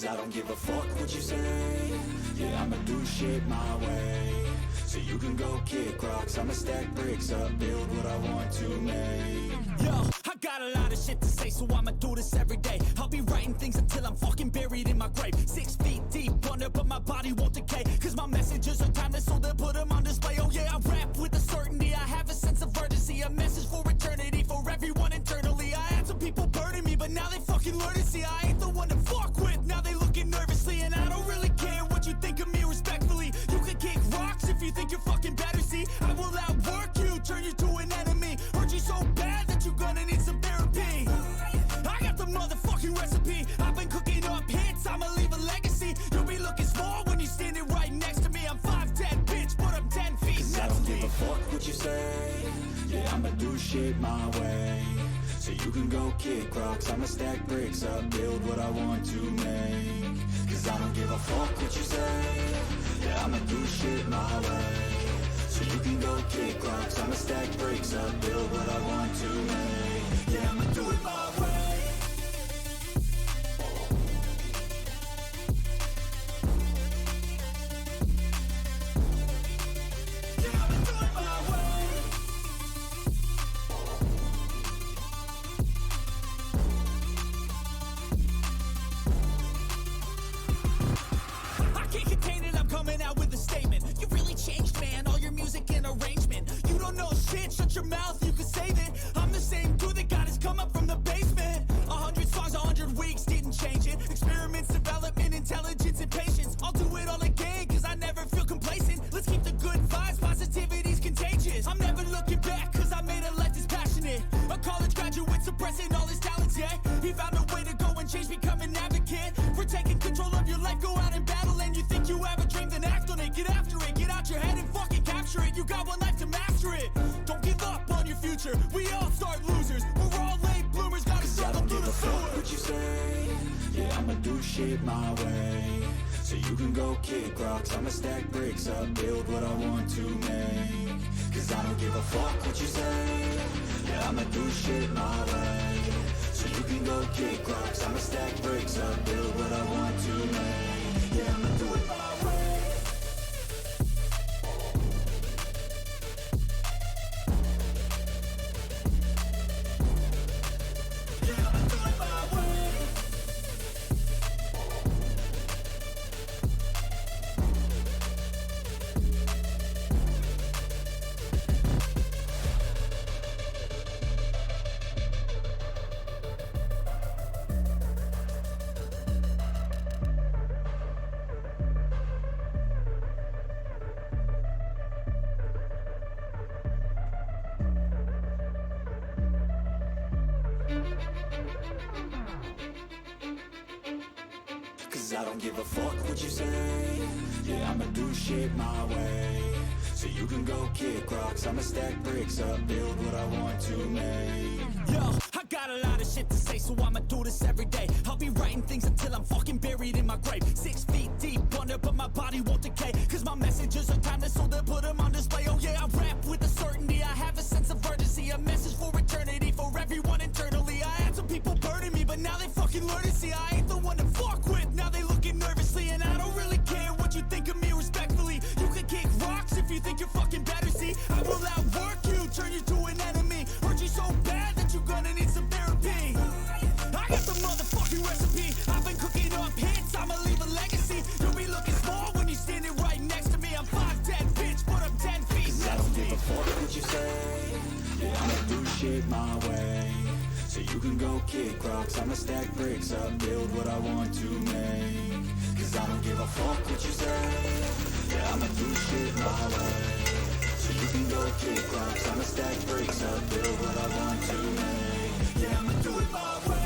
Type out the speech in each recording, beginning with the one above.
Cause I don't give a fuck what you say. Yeah, I'ma do shit my way. So you can go kick rocks, I'ma stack bricks up, build what I want to make. Yo, I got a lot of shit to say, so I'ma do this every day. I'll be writing things until I'm fucking buried in my grave. 6 feet deep under, but my body won't decay. Cause my messages are timeless, so they'll put them on display. Oh yeah, I rap with a certainty, I have a sense of urgency. A message for eternity, for everyone internally. I had some people burning me, but now they fucking learn to see I ain't the one to fuck with, now they looking nervously. And I don't really care what you think of me respectfully. You can kick rocks if you think you're fucking better, see. I will outwork you, turn you to an enemy. Hurt you so bad that you're gonna need some therapy. I got the motherfucking recipe. I've been cooking up hits, I'ma leave a legacy. You'll be looking small when you're standing right next to me. I'm 5'10", bitch, but I'm 10 feet next to me. I don't give a fuck what you say. Yeah, I'ma do shit my way. So you can go kick rocks, I'ma stack bricks up, build what I want to make. Cause I don't give a fuck what you say. Yeah, I'ma do shit my way. So you can go kick rocks, I'ma stack bricks up, build what I want to make. Yeah, I'ma do it my way. Coming out with a statement. You really changed, man, all your music and arrangement. You don't know shit, shut your mouth, you can save it. I'm the same dude that got his come up from the basement. 100 songs, 100 weeks, didn't change it. Experiments, development, intelligence, and patience. I'll do it all again, cause I never feel complacent. Let's keep the good vibes, positivity's contagious. I'm never looking back, cause I made a life that's passionate. A college graduate suppressing all his talents, yeah. He found a way to go and change, become an advocate. For taking control of your life, go out and battle. And you think you have a dream, then act on it. Get after it, get out your head and fucking capture it. You got one life to master it. Don't give up on your future, we all start losers. We're all late bloomers, gotta struggle through the sewer. What you say? Yeah, I'ma do shit my way. So you can go kick rocks, I'ma stack bricks up, build what I want to make. Cause I don't give a fuck what you say. Yeah, I'ma do shit my way. So you can go kick rocks, I'ma stack bricks up, build what I want to make. Yeah, I'ma do it my way. I don't give a fuck what you say. Yeah, I'ma do shit my way. So you can go kick rocks, I'ma stack bricks up, build what I want to make. Yo, I got a lot of shit to say, so I'ma do this every day. I'll be writing things until I'm fucking buried in my grave. 6 feet deep under, but my body won't decay. Cause my messages are timeless, so they'll put them on display. Oh yeah, I rap with a certainty, I have a sense of urgency. A message for eternity, for everyone internally. I had some people burning me, but now they fucking learn to see I ain't the one to fuck with, now they looking nervously. And I don't really care what you think of me respectfully. You can kick rocks if you think you're fucking better, see. I will outwork you, turn you to an enemy. Hurt you so bad that you're gonna need some therapy. I got the motherfucking recipe. I've been cooking up hits, I'ma leave a legacy. You'll be looking small when you're standing right next to me. I'm 5'10", bitch, but I'm 10 feet next to me. I don't give a fuck what you say. Yeah, I'ma do shit my way. So you can go kick rocks, I'ma stack bricks up, build what I want to make. Cause I don't give a fuck what you say. Yeah, I'ma do shit my way. So you can go kick rocks, I'ma stack bricks up, build what I want to make. Yeah, I'ma do it my way.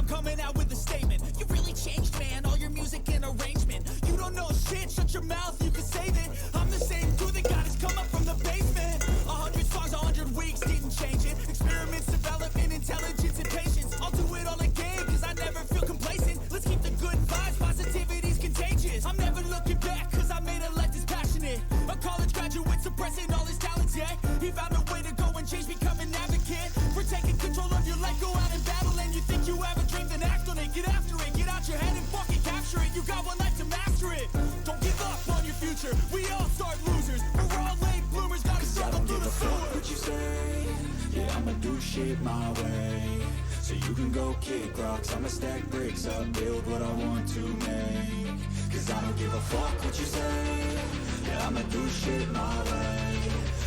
Coming out with a statement. You really changed, man, all your music and arrangement. You don't know shit, shut your mouth, you can save it. I'm the same dude that got his come up from the basement. 100 songs, 100 weeks, didn't change it. Experiments, shit my way. So you can go kick rocks, I'ma stack bricks up, build what I want to make. Cause I don't give a fuck what you say, yeah, I'ma do shit my way.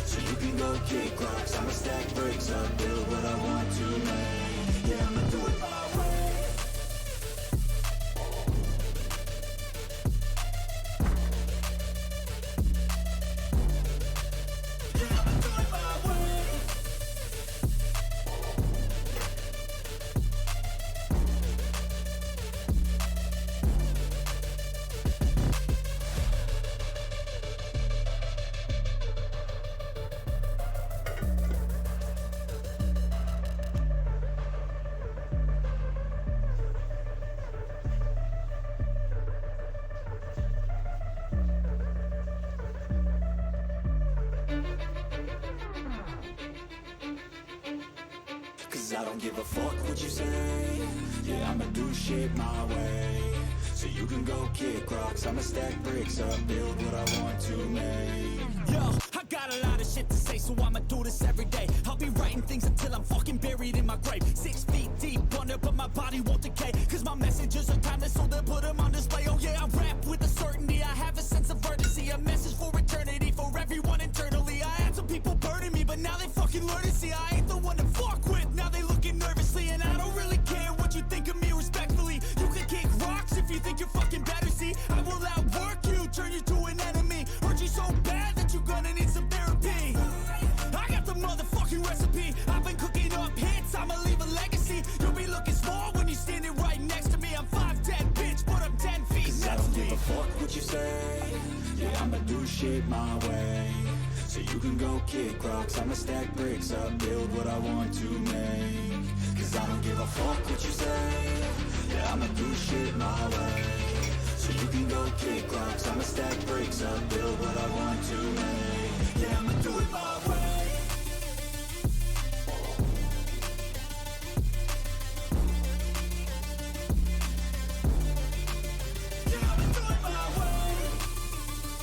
So you can go kick rocks, I'ma stack bricks up, build what I want to make. Yeah, I'ma do it my way. Yeah, I'ma do it my way. Cause I don't give a fuck what you say, yeah, I'ma do shit my way. So you can go kick rocks, I'ma stack bricks up, build what I want to make. Yo, I got a lot of shit to say, so I'ma do this every day. I'll be writing things until I'm fucking buried in my grave. 6 feet deep under, but my body won't decay. Cause my messages are timeless, so they'll put them on display. Oh yeah, I rap with a certainty, I have a sense of urgency. A message for eternity, for everyone internally. I had some people burning me, but now they fucking learn to see I ain't the one to fuck with. Now they looking nervously, and I don't really care what you think of me respectfully. You can kick rocks if you think you're fucking better, see. I will outwork you, turn you to an enemy. Hurt you so bad that you're gonna need some therapy. I got the motherfucking recipe, I've been cooking up hits, I'ma leave a legacy. You'll be looking small when you're standing right next to me. I'm 5'10", bitch, but I'm 10 feet Cause I next don't to give me. a fuck what you say, yeah, I'ma do shit my way. So you can go kick rocks, I'ma stack bricks up, build what I want to make. Cause I don't give a fuck what you say, yeah, I'ma do shit my way. So you can go kick rocks, I'ma stack bricks up, build what I want to make. Yeah, I'ma do it my way. Yeah, I'ma do it my way.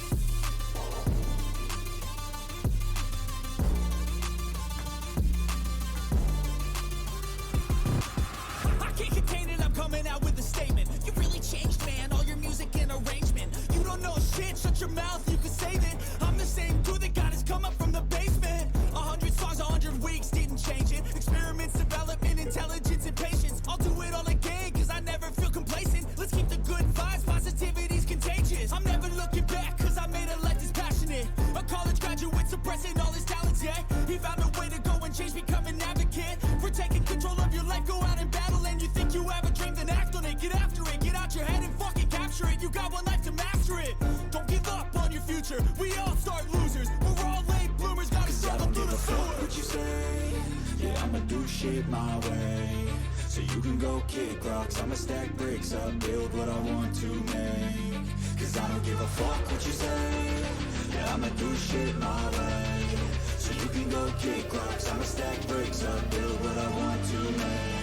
I can't contain it, I'm coming out with a statement. You really changed, man, all your music and arrangement. You don't know shit, shut your mouth, you can save it. I'm the same dude that got his come up from the basement. 100 songs, 100 weeks, didn't change it. Experiments, development, intelligence, and patience. I'll do it all again, cause I never feel complacent. Let's keep the good vibes, positivity's contagious. I'm never looking back, cause I made a life that's passionate. A college graduate suppressing all his talents, yeah. He found a way to go and change, become an advocate. For taking control of your life, go out and battle. And you think you have a dream, then act on it. Get after it, get out your head and fucking capture it. You got one life to master it. Don't give up on your future, we all start losers. We're all late bloomers, gotta Cause I struggle don't through give the a fuck sewer. what you say, yeah, I'ma do shit my way. So you can go kick rocks, I'ma stack bricks up, build what I want to make. Cause I don't give a fuck what you say, yeah, I'ma do shit my way. So you can go kick rocks, I'ma stack bricks up, build what I want to make.